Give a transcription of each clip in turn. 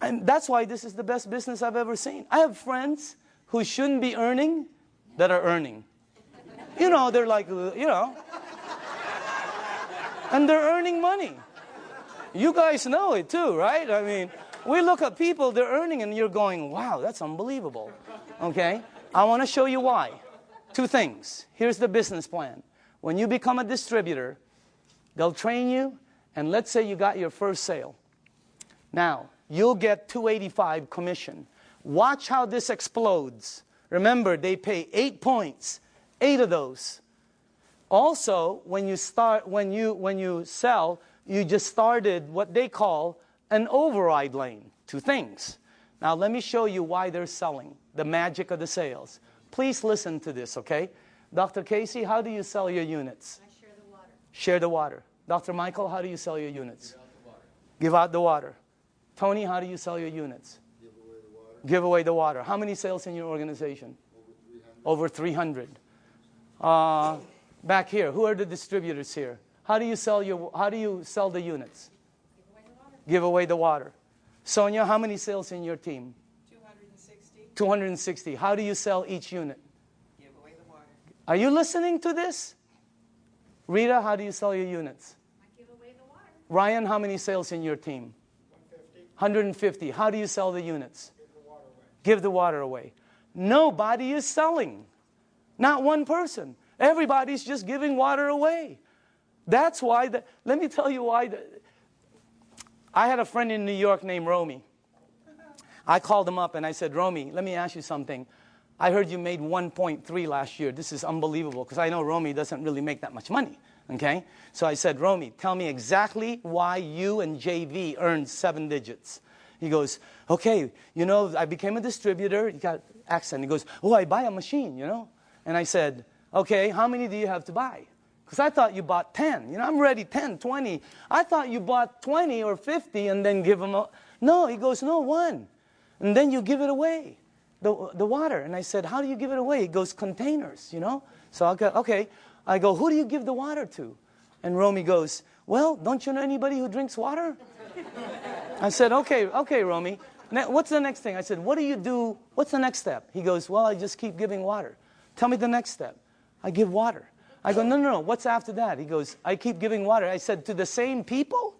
And that's why this is the best business I've ever seen. I have friends who shouldn't be earning that are earning. You know, they're like, you know. And they're earning money. You guys know it too, right? I mean, we look at people, they're earning, and you're going, wow, that's unbelievable. Okay? I want to show you why. Two things. Here's the business plan. When you become a distributor, they'll train you, and let's say you got your first sale. Now, you'll get $285 commission. Watch how this explodes. Remember, they pay 8 points, 8 of those. Also, when you sell, you just started what they call an override lane. Two things. Now, let me show you why they're selling, the magic of the sales. Please listen to this, okay? Dr. Casey, how do you sell your units? I share the water. Share the water. Dr. Michael, how do you sell your units? Give out the water. Tony, how do you sell your units? Give away the water. Give away the water. How many sales in your organization? Over 300. Over 300. Back here, who are the distributors here? How do you sell the units? Give away the water. Give away the water. Sonia, how many sales in your team? 260. 260. How do you sell each unit? Give away the water. Are you listening to this? Rita, how do you sell your units? I give away the water. Ryan, how many sales in your team? 150. How do you sell the units? Give the water away. Give the water away. Nobody is selling. Not one person. Everybody's just giving water away. That's why, let me tell you why. I had a friend in New York named Romy. I called him up and I said, Romy, let me ask you something. I heard you made 1.3 last year. This is unbelievable, because I know Romy doesn't really make that much money. Okay? So I said, Romy, tell me exactly why you and JV earned 7 digits. He goes, okay, you know, I became a distributor. He got accent. He goes, oh, I buy a machine, you know. And I said, okay, how many do you have to buy? Because I thought you bought 10. You know, I'm ready 10, 20. I thought you bought 20 or 50 and then give them a... No, he goes, no, 1. And then you give it away, the water. And I said, how do you give it away? He goes, containers, you know. So I go, okay. I go, who do you give the water to? And Romy goes, well, don't you know anybody who drinks water? I said, okay, Romy. What's the next thing? I said, what do you do? What's the next step? He goes, well, I just keep giving water. Tell me the next step. I give water. I go, no. What's after that? He goes, I keep giving water. I said, to the same people?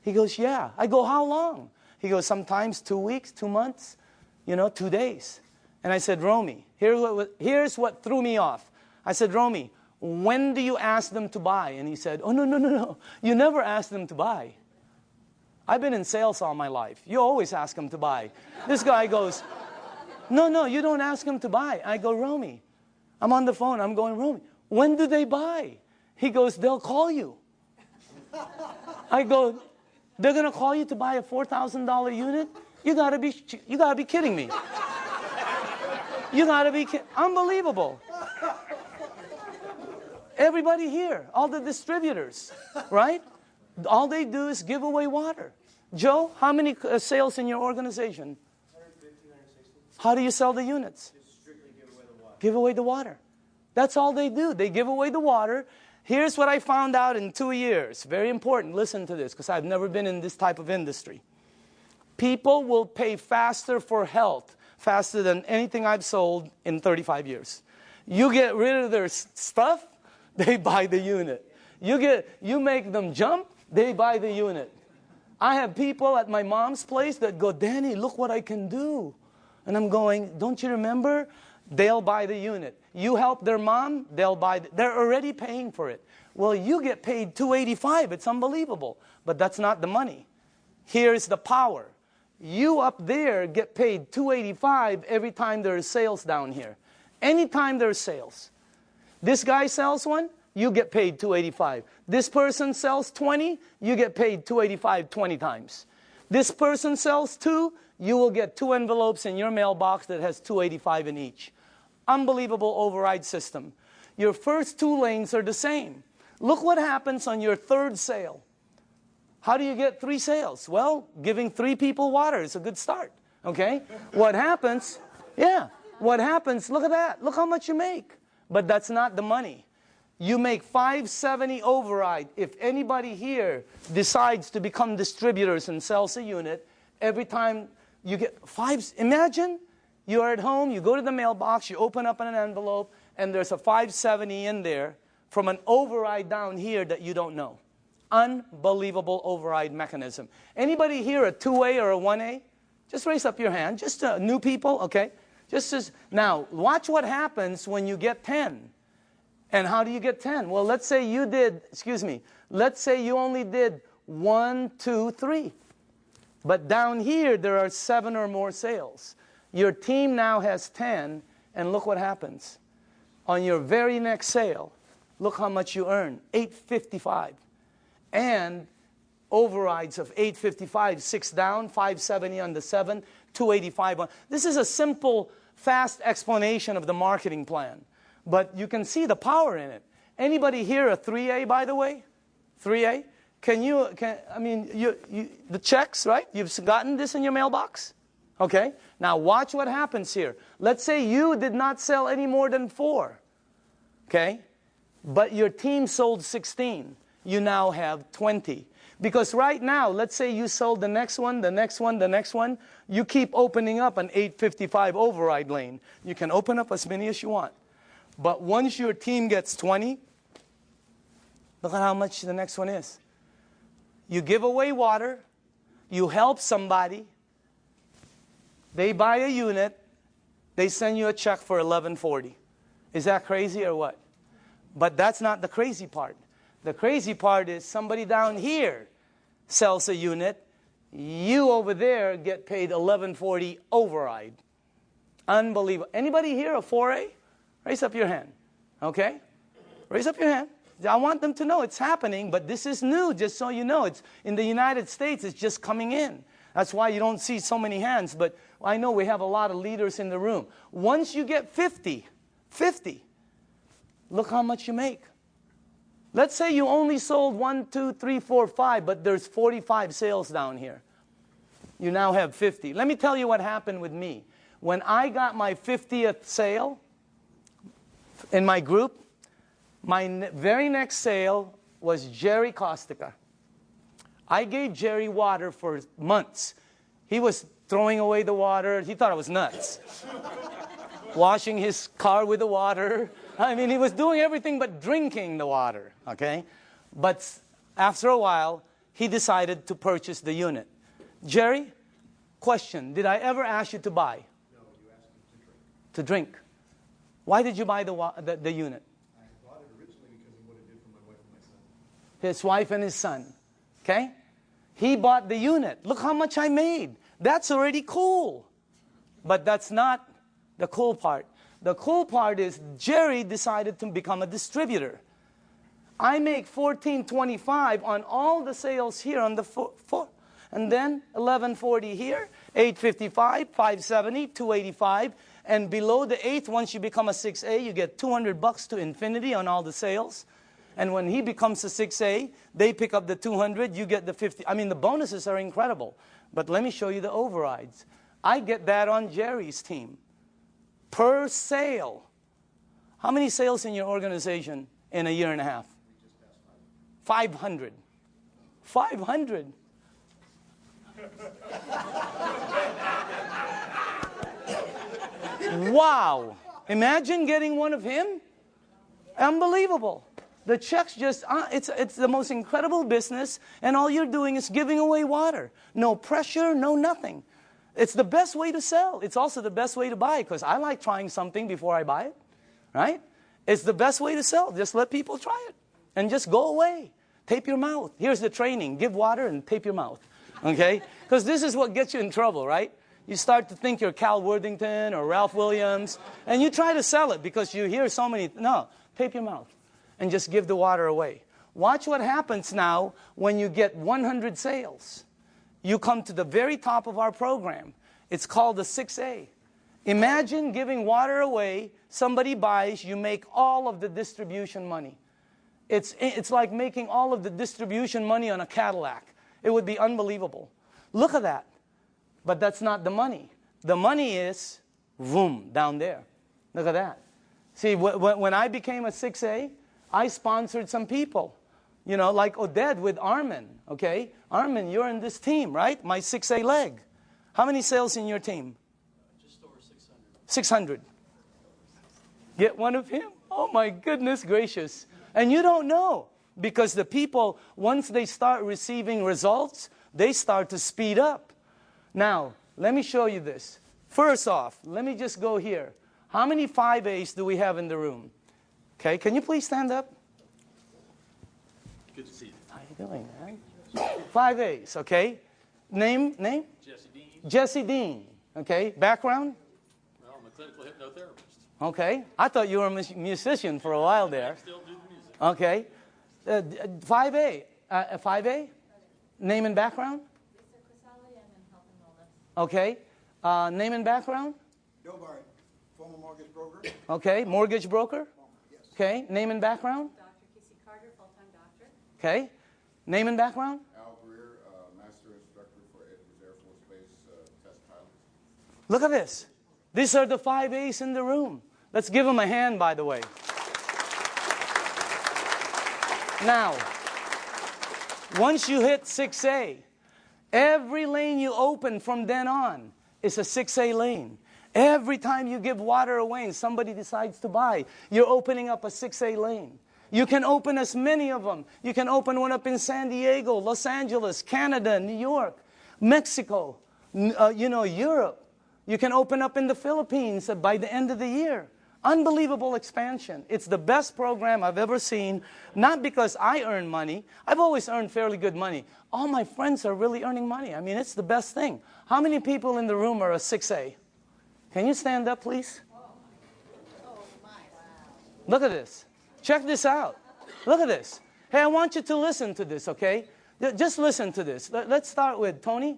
He goes, yeah. I go, how long? He goes, sometimes 2 weeks, 2 months, you know, 2 days. And I said, Romy, here's what threw me off. I said, Romy, when do you ask them to buy? And he said, oh, no. You never ask them to buy. I've been in sales all my life. You always ask them to buy. This guy goes, no, you don't ask them to buy. I go, Romy, I'm on the phone. I'm going, Romy, when do they buy? He goes, they'll call you. I go, they're going to call you to buy a $4,000 unit? You gotta be kidding me. You gotta be unbelievable. Everybody here, all the distributors, right? All they do is give away water. Joe, how many sales in your organization? 150, 160. How do you sell the units? Just strictly give away the water. Give away the water. That's all they do. They give away the water. Here's what I found out in 2 years. Very important. Listen to this, because I've never been in this type of industry. People will pay faster for health, faster than anything I've sold in 35 years. You get rid of their stuff, they buy the unit. You make them jump, they buy the unit. I have people at my mom's place that go, Danny, look what I can do. And I'm going, don't you remember? They'll buy the unit. You help their mom, they'll buy. They're already paying for it. Well, you get paid $285. It's unbelievable. But that's not the money. Here's the power. You up there get paid $285 every time there's sales down here. Anytime there's sales. This guy sells one, you get paid $285. This person sells 20, you get paid $285 20 times. This person sells 2, you will get 2 envelopes in your mailbox that has $285 in each. Unbelievable override system. Your first 2 lanes are the same. Look what happens on your 3rd sale. How do you get 3 sales? Well, giving 3 people water is a good start. Okay? What happens? Yeah. What happens? Look at that. Look how much you make. But that's not the money. You make $570 override. If anybody here decides to become distributors and sells a unit, every time you get 5, imagine you're at home, you go to the mailbox, you open up an envelope, and there's a 570 in there from an override down here that you don't know. Unbelievable override mechanism. Anybody here a 2A or a 1A? Just raise up your hand. Just new people, okay? Now, watch what happens when you get 10. And how do you get 10? Well, let's say you did, let's say you only did 1, 2, 3. But down here, there are 7 or more sales. Your team now has 10, and look what happens. On your very next sale, look how much you earn, $855. And overrides of $855, 6 down, $570 on the 7, $285 on. This is a simple, fast explanation of the marketing plan. But you can see the power in it. Anybody here a 3A, by the way? 3A? The checks, right? You've gotten this in your mailbox? Okay? Now watch what happens here. Let's say you did not sell any more than 4. Okay? But your team sold 16. You now have 20. Because right now, let's say you sold the next one, the next one, the next one. You keep opening up an 855 override lane. You can open up as many as you want. But once your team gets 20, look at how much the next one is. You give away water. You help somebody. They buy a unit. They send you a check for $1140. Is that crazy or what? But that's not the crazy part. The crazy part is somebody down here sells a unit. You over there get paid $1140 override. Unbelievable. Anybody here a 4A? Raise up your hand. Okay? Raise up your hand. I want them to know it's happening, but this is new, just so you know. It's in the United States, it's just coming in. That's why you don't see so many hands, but I know we have a lot of leaders in the room. Once you get 50, look how much you make. Let's say you only sold 1, 2, 3, 4, 5, but there's 45 sales down here. You now have 50. Let me tell you what happened with me. When I got my 50th sale in my group, my very next sale was Jerry Kostica. I gave Jerry water for months. He was throwing away the water. He thought I was nuts. Washing his car with the water. I mean, he was doing everything but drinking the water, okay? But after a while, he decided to purchase the unit. Jerry, question, did I ever ask you to buy? No, you asked him to drink. Why did you buy the unit? I bought it originally because of what it did for my wife and my son. His wife and his son, okay? He bought the unit. Look how much I made. That's already cool. But that's not the cool part. The cool part is Jerry decided to become a distributor. I make $14.25 on all the sales here on the floor. And then $11.40 here, $8.55, $5.70, $2.85. And below the 8th, once you become a 6A, you get $200 to infinity on all the sales. And when he becomes a 6A, they pick up the 200, you get the 50. I mean, the bonuses are incredible. But let me show you the overrides. I get that on Jerry's team. Per sale. How many sales in your organization in a year and a half? 500. 500. Wow. Imagine getting one of him. Unbelievable. The checks just, it's the most incredible business, and all you're doing is giving away water. No pressure, no nothing. It's the best way to sell. It's also the best way to buy, because I like trying something before I buy it, right? It's the best way to sell. Just let people try it, and just go away. Tape your mouth. Here's the training. Give water and tape your mouth, okay? Because this is what gets you in trouble, right? You start to think you're Cal Worthington or Ralph Williams, and you try to sell it because you hear so many. No, tape your mouth and just give the water away. Watch what happens now when you get 100 sales. You come to the very top of our program. It's called the 6A. Imagine giving water away, somebody buys, you make all of the distribution money. It's like making all of the distribution money on a Cadillac. It would be unbelievable. Look at that. But that's not the money. The money is, boom, down there. Look at that. See, when I became a 6A, I sponsored some people. You know, like Oded with Armin, okay? Armin, you're in this team, right? My 6A leg. How many sales in your team? Just over 600. 600. Get one of him? Oh my goodness gracious. And you don't know, because the people, once they start receiving results, they start to speed up. Now, let me show you this. First off, let me just go here. How many 5As do we have in the room? Okay, can you please stand up? Good to see you. How you doing, man? 5As, okay? Name? Jesse Dean. Jesse Dean, okay? Background? Well, I'm a clinical hypnotherapist. Okay. I thought you were a musician for a while there. I still do the music. Okay. 5A. 5A? Name and background? Lisa Crisali, I'm in health and wellness. Okay. Name and background? Bill Barry, former mortgage broker. Okay. Mortgage broker? Yes. Okay. Name and background? Dr. Kissy Carter, full-time doctor. Okay. Name and background? Al Greer, Master Instructor for Edwards Air Force Base Test Pilot. Look at this. These are the 5As in the room. Let's give them a hand, by the way. Now, once you hit 6A, every lane you open from then on is a 6A lane. Every time you give water away and somebody decides to buy, you're opening up a 6A lane. You can open as many of them. You can open one up in San Diego, Los Angeles, Canada, New York, Mexico, Europe. You can open up in the Philippines by the end of the year. Unbelievable expansion. It's the best program I've ever seen, not because I earn money. I've always earned fairly good money. All my friends are really earning money. I mean, it's the best thing. How many people in the room are a 6A? Can you stand up, please? Look at this. Check this out. Look at this. Hey, I want you to listen to this, okay? Just listen to this. Let's start with Tony.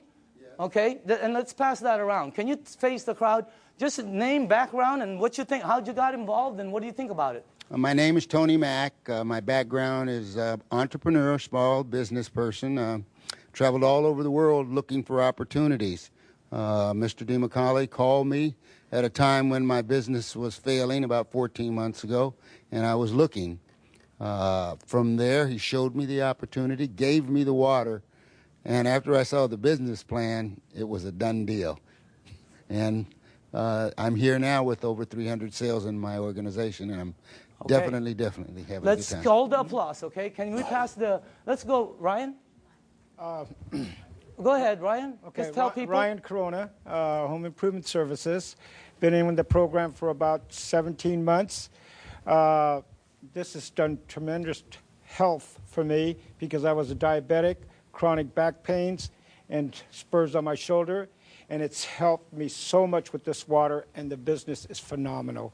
Okay? And let's pass that around. Can you face the crowd? Just name, background, and what you think. How'd you got involved, and what do you think about it? My name is Tony Mack. My background is entrepreneur, small business person. Traveled all over the world looking for opportunities. Mr. DeMacaulay called me at a time when my business was failing about 14 months ago, and I was looking. From there, he showed me the opportunity, gave me the water, and after I saw the business plan, it was a done deal. And I'm here now with over 300 sales in my organization, and I'm definitely having a good time. Let's hold the applause, okay? Can we pass the... Let's go, Ryan. Go ahead, Ryan. Okay, Just tell people. Ryan Corona, Home Improvement Services. Been in the program for about 17 months. This has done tremendous health for me because I was a diabetic, chronic back pains, and spurs on my shoulder. And it's helped me so much with this water, and the business is phenomenal.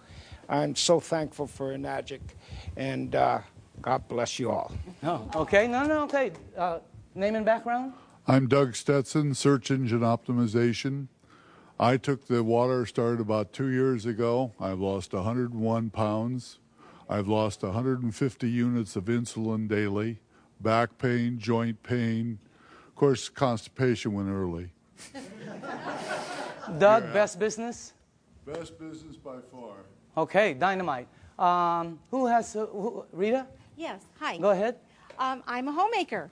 I'm so thankful for Enagic, and God bless you all. Oh, okay. Okay. Name and background? I'm Doug Stetson, Search Engine Optimization. I took the water, started about 2 years ago. I've lost 101 pounds. I've lost 150 units of insulin daily, back pain, joint pain. Of course, constipation went early. Doug, best business? Best business by far. Okay, dynamite. Who has... Rita? Yes, hi. Go ahead. I'm a homemaker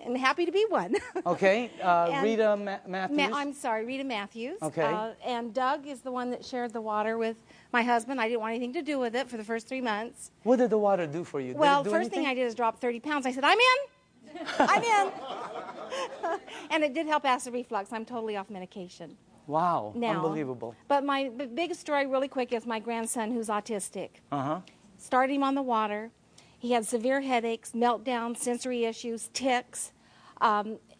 and happy to be one. Okay, And Rita Matthews. I'm sorry, Rita Matthews. Okay. And Doug is the one that shared the water with my husband. I didn't want anything to do with it for the first 3 months. What did the water do for you? Did Well, it do first thing anything? I did is drop 30 pounds. I said, I'm in. I'm in. And it did help acid reflux. I'm totally off medication Wow, now. unbelievable. But my biggest story really quick is my grandson who's autistic. Uh-huh. Started him on the water. He had severe headaches, meltdowns, sensory issues, tics.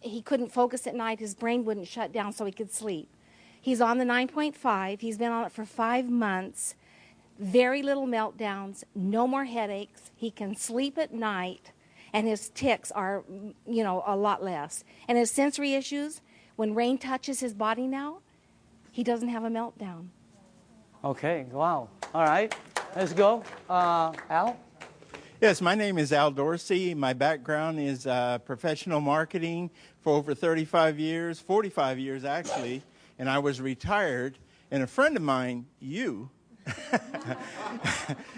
He couldn't focus at night. His brain wouldn't shut down so he could sleep. He's on the 9.5. He's been on it for 5 months. Very little meltdowns, no more headaches. He can sleep at night, and his tics are, a lot less. And his sensory issues, when rain touches his body now, he doesn't have a meltdown. Okay, wow. All right, let's go. Al? Yes, my name is Al Dorsey. My background is professional marketing for over 35 years, 45 years actually, and I was retired. And a friend of mine, you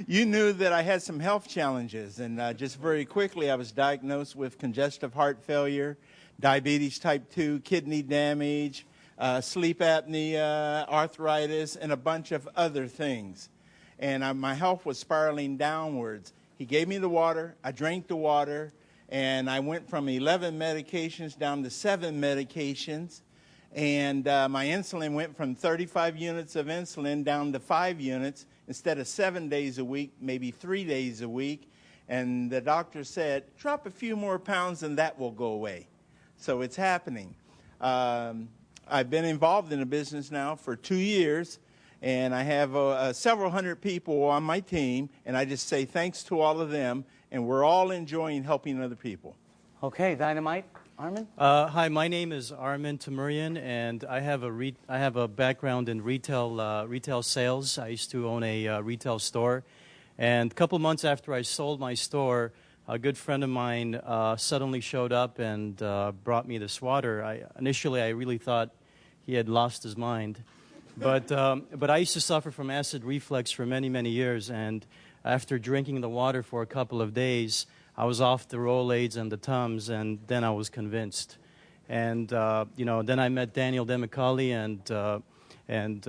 knew that I had some health challenges. And just very quickly, I was diagnosed with congestive heart failure, diabetes type 2, kidney damage, sleep apnea, arthritis, and a bunch of other things. And my health was spiraling downwards. He gave me the water. I drank the water. And I went from 11 medications down to 7 medications. And my insulin went from 35 units of insulin down to 5 units instead of 7 days a week, maybe 3 days a week. And the doctor said, drop a few more pounds and that will go away. So it's happening. I've been involved in the business now for 2 years, and I have several hundred people on my team, and I just say thanks to all of them, and we're all enjoying helping other people. Okay, Dynamite. Armin? Hi, my name is Armin Tamurian, and I have a background in retail sales. I used to own a retail store, and a couple months after I sold my store, a good friend of mine suddenly showed up and brought me this water. Initially, I really thought he had lost his mind, but I used to suffer from acid reflux for many, many years, and after drinking the water for a couple of days, I was off the Rolaids and the Tums, and then I was convinced. And then I met Daniel Demicali, and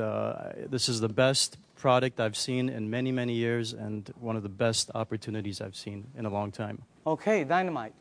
this is the best product I've seen in many, many years, and one of the best opportunities I've seen in a long time. Okay, Dynamite.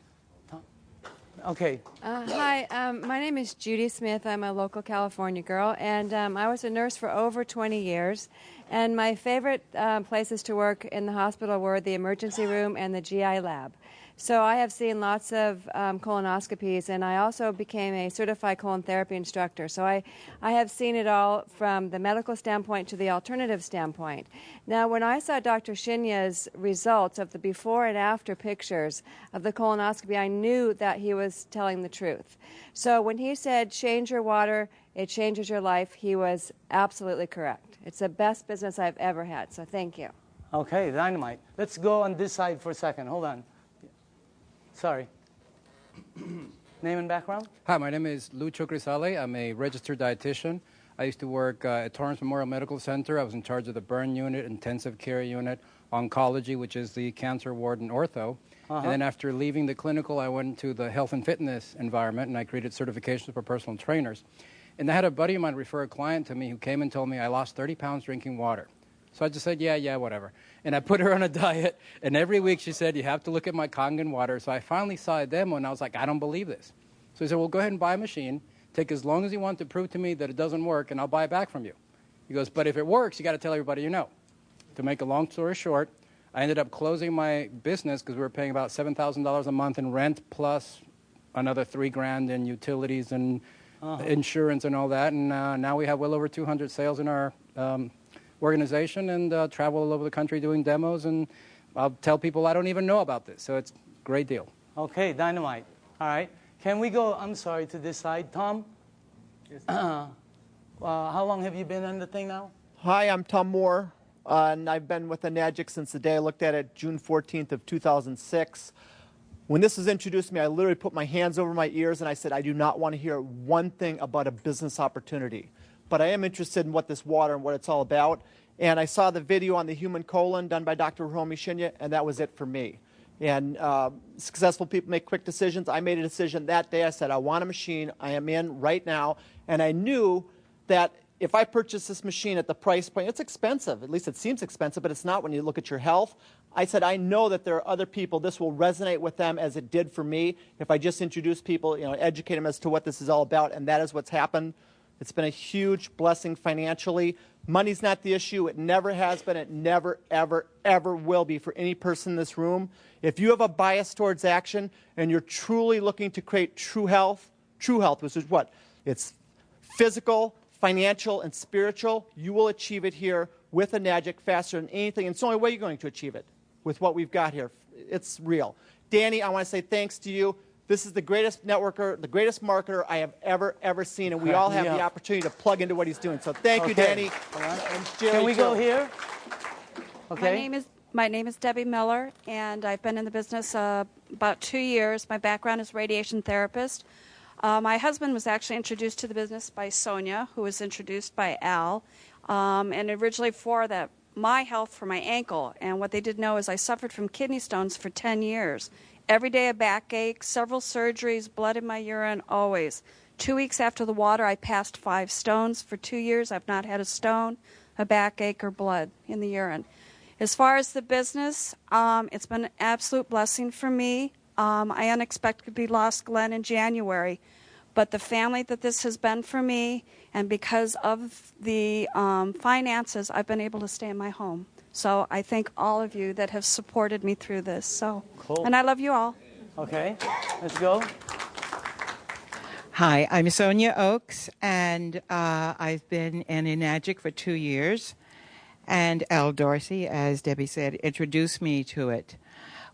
Okay. Hi, my name is Judy Smith. I'm a local California girl, and I was a nurse for over 20 years. And my favorite places to work in the hospital were the emergency room and the GI lab. So I have seen lots of colonoscopies, and I also became a certified colon therapy instructor. So I have seen it all from the medical standpoint to the alternative standpoint. Now, when I saw Dr. Shinya's results of the before and after pictures of the colonoscopy, I knew that he was telling the truth. So when he said, change your water, it changes your life, he was absolutely correct. It's the best business I've ever had, so thank you. Okay, Dynamite. Let's go on this side for a second. Hold on. Sorry. Name and background? Hi, my name is Lucho Grisale. I'm a registered dietitian. I used to work at Torrance Memorial Medical Center. I was in charge of the burn unit, intensive care unit, oncology, which is the cancer ward, and ortho. And then after leaving the clinical, I went to the health and fitness environment, and I created certifications for personal trainers. And I had a buddy of mine refer a client to me who came and told me I lost 30 pounds drinking water. So I just said, yeah, whatever. And I put her on a diet, and every week she said, you have to look at my Kangen water. So I finally saw a demo, and I was like, I don't believe this. So he said, well, go ahead and buy a machine. Take as long as you want to prove to me that it doesn't work, and I'll buy it back from you. He goes, but if it works, you got to tell everybody you know. To make a long story short, I ended up closing my business because we were paying about $7,000 a month in rent plus another $3,000 in utilities and insurance and all that. And now we have well over 200 sales in our organization and travel all over the country doing demos. And I'll tell people I don't even know about this. So it's a great deal. Okay, Dynamite. All right. Can we go, I'm sorry, to this side? Tom? Yes. How long have you been on the thing now? Hi, I'm Tom Moore, and I've been with Enagic since the day I looked at it, June 14th of 2006. When this was introduced to me, I literally put my hands over my ears and I said, I do not want to hear one thing about a business opportunity. But I am interested in what this water and what it's all about. And I saw the video on the human colon done by Dr. Hiromi Shinya, and that was it for me. And successful people make quick decisions. I made a decision that day. I said, I want a machine. I am in right now. And I knew that if I purchase this machine at the price point, it's expensive. At least it seems expensive, but it's not when you look at your health. I said, I know that there are other people, this will resonate with them as it did for me. If I just introduce people, educate them as to what this is all about, and that is what's happened. It's been a huge blessing financially. Money's not the issue. It never has been. It never, ever, ever will be for any person in this room. If you have a bias towards action and you're truly looking to create true health, which is what? It's physical, financial, and spiritual. You will achieve it here with Enagic faster than anything. And it's the only way you're going to achieve it with what we've got here. It's real. Danny, I want to say thanks to you. This is the greatest networker, the greatest marketer I have ever seen, and we all have the opportunity to plug into what he's doing. So thank you, Danny. And Jerry, can we go here? Okay. My name is Debbie Miller, and I've been in the business about 2 years. My background is radiation therapist. My husband was actually introduced to the business by Sonia, who was introduced by Al, and originally for my health for my ankle. And what they didn't know is I suffered from kidney stones for 10 years. Every day a backache, several surgeries, blood in my urine, always. 2 weeks after the water, I passed 5 stones. For 2 years, I've not had a stone, a backache, or blood in the urine. As far as the business, it's been an absolute blessing for me. I unexpectedly lost Glenn in January, but the family that this has been for me, and because of the finances, I've been able to stay in my home. So I thank all of you that have supported me through this. So, cool. And I love you all. Okay, let's go. Hi, I'm Sonia Oakes, and I've been an Enagic for 2 years. And Al Dorsey, as Debbie said, introduced me to it.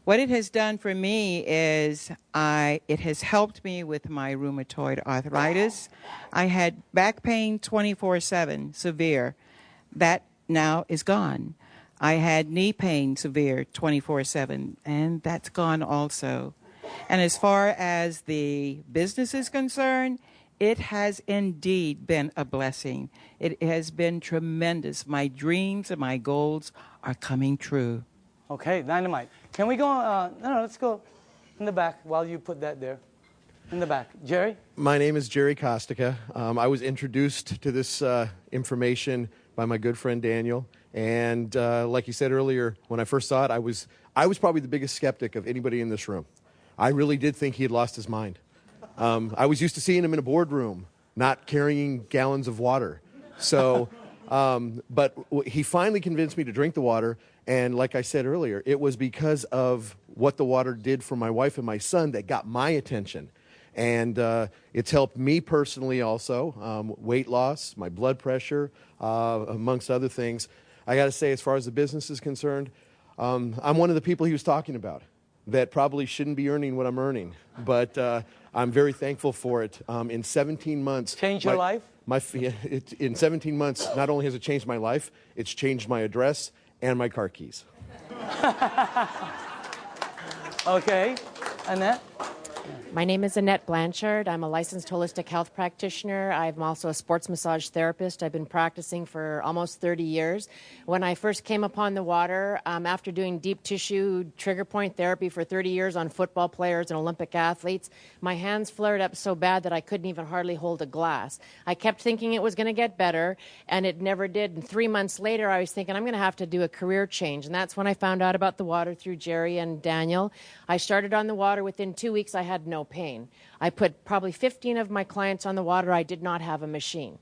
What it has done for me is it has helped me with my rheumatoid arthritis. I had back pain 24/7, severe. That now is gone. I had knee pain, severe, 24/7, and that's gone also. And as far as the business is concerned, it has indeed been a blessing. It has been tremendous. My dreams and my goals are coming true. Okay, dynamite. Can we go, no, let's go in the back while you put that there. In the back. Jerry? My name is Jerry Kostica. I was introduced to this information by my good friend Daniel. And like you said earlier, when I first saw it, I was probably the biggest skeptic of anybody in this room. I really did think he had lost his mind. I was used to seeing him in a boardroom, not carrying gallons of water. So, but he finally convinced me to drink the water. And like I said earlier, it was because of what the water did for my wife and my son that got my attention. And it's helped me personally also, weight loss, my blood pressure, amongst other things. I got to say, as far as the business is concerned, I'm one of the people he was talking about that probably shouldn't be earning what I'm earning. But I'm very thankful for it. In 17 months... Changed your life? In 17 months, not only has it changed my life, it's changed my address and my car keys. Okay. Annette? My name is Annette Blanchard. I'm a licensed holistic health practitioner. I'm also a sports massage therapist. I've been practicing for almost 30 years. When I first came upon the water, after doing deep tissue trigger point therapy for 30 years on football players and Olympic athletes, my hands flared up so bad that I couldn't even hardly hold a glass. I kept thinking it was going to get better, and it never did. And 3 months later, I was thinking, I'm going to have to do a career change. And that's when I found out about the water through Jerry and Daniel. I started on the water. Within 2 weeks, I had no pain. I put probably 15 of my clients on the water. I did not have a machine.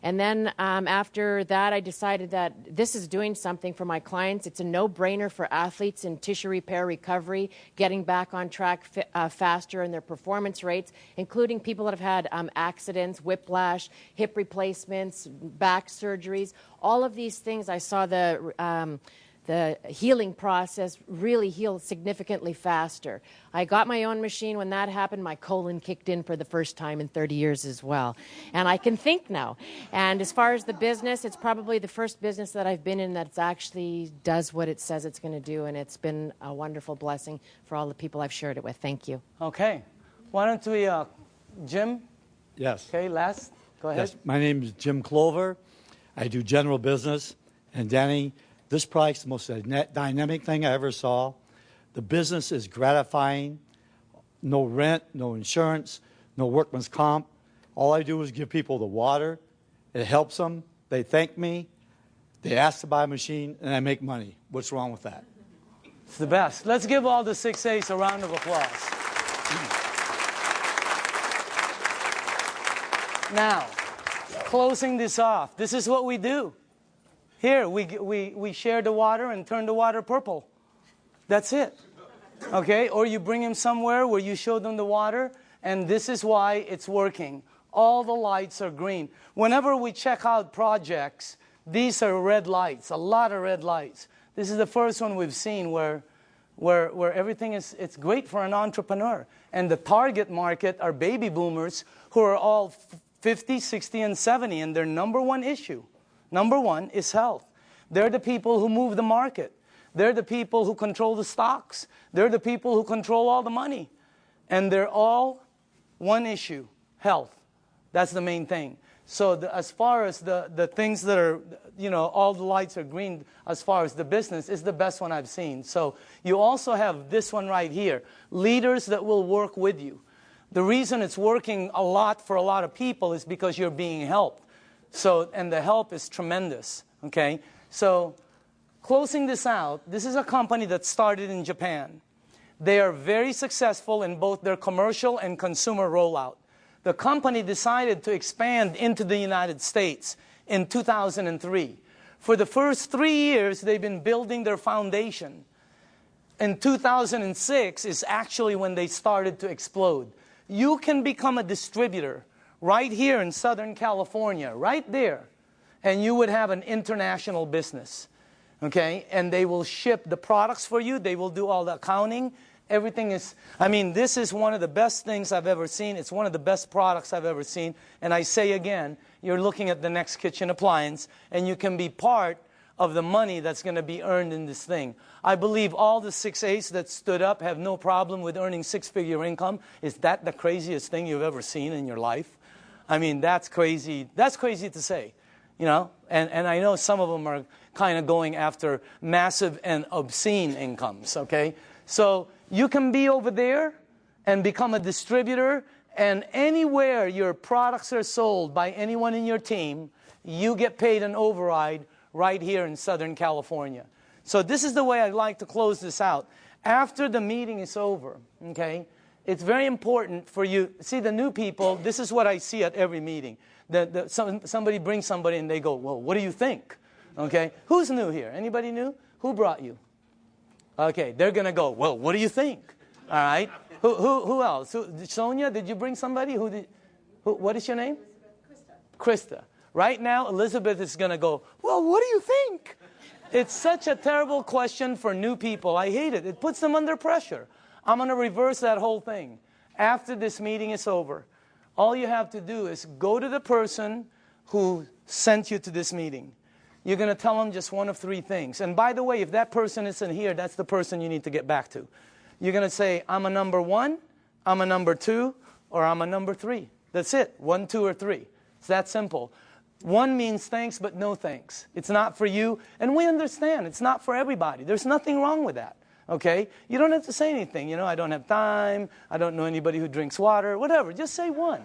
And then after that, I decided that this is doing something for my clients. It's a no-brainer for athletes in tissue repair recovery, getting back on track faster in their performance rates, including people that have had accidents, whiplash, hip replacements, back surgeries. All of these things, I saw the healing process really healed significantly faster. I got my own machine. When that happened, my colon kicked in for the first time in 30 years as well. And I can think now. And as far as the business, it's probably the first business that I've been in that actually does what it says it's going to do. And it's been a wonderful blessing for all the people I've shared it with. Thank you. Okay. Why don't we, Jim? Yes. Okay, last. Go ahead. Yes. My name is Jim Clover. I do general business. And Danny, this product's the most dynamic thing I ever saw. The business is gratifying. No rent, no insurance, no workman's comp. All I do is give people the water. It helps them. They thank me. They ask to buy a machine, and I make money. What's wrong with that? It's the best. Let's give all the 6A's a round of applause. Now, closing this off, this is what we do. Here, we share the water and turn the water purple. That's it. Okay? Or you bring them somewhere where you show them the water, and this is why it's working. All the lights are green. Whenever we check out projects, these are red lights, a lot of red lights. This is the first one we've seen where everything is, it's great for an entrepreneur. And the target market are baby boomers who are all 50, 60, and 70, and their number one issue, number one, is health. They're the people who move the market. They're the people who control the stocks. They're the people who control all the money. And they're all one issue, health. That's the main thing. So as far as the things that are, you know, all the lights are green, as far as the business, is the best one I've seen. So you also have this one right here, leaders that will work with you. The reason it's working a lot for a lot of people is because you're being helped. So, and the help is tremendous, okay? So, closing this out, this is a company that started in Japan. They are very successful in both their commercial and consumer rollout. The company decided to expand into the United States in 2003. For the first 3 years, they've been building their foundation. In 2006 is actually when they started to explode. You can become a distributor right here in Southern California, right there, and you would have an international business, okay? And they will ship the products for you. They will do all the accounting. Everything is, I mean, this is one of the best things I've ever seen. It's one of the best products I've ever seen. And I say again, you're looking at the next kitchen appliance, and you can be part of the money that's going to be earned in this thing. I believe all the 6/8 that stood up have no problem with earning six-figure income. Is that the craziest thing you've ever seen in your life? I mean, that's crazy. That's crazy to say, you know. And I know some of them are kind of going after massive and obscene incomes, okay? So you can be over there and become a distributor, and anywhere your products are sold by anyone in your team, you get paid an override right here in Southern California. So this is the way I'd like to close this out. After the meeting is over, okay, it's very important for you. See, the new people, this is what I see at every meeting. Somebody brings somebody and they go, well, what do you think? Okay, who's new here? Anybody new? Who brought you? Okay, they're going to go, well, what do you think? All right. Who else? Sonia, did you bring somebody? What is your name? Krista. Right now, Elizabeth is going to go, well, what do you think? It's such a terrible question for new people. I hate it. It puts them under pressure. I'm going to reverse that whole thing. After this meeting is over, all you have to do is go to the person who sent you to this meeting. You're going to tell them just one of three things. And by the way, if that person isn't here, that's the person you need to get back to. You're going to say, I'm a number 1, I'm a number 2, or I'm a number 3. That's it. 1, 2, or 3. It's that simple. 1 means thanks, but no thanks. It's not for you. And we understand. It's not for everybody. There's nothing wrong with that. Okay? You don't have to say anything. You know, I don't have time. I don't know anybody who drinks water. Whatever. Just say 1.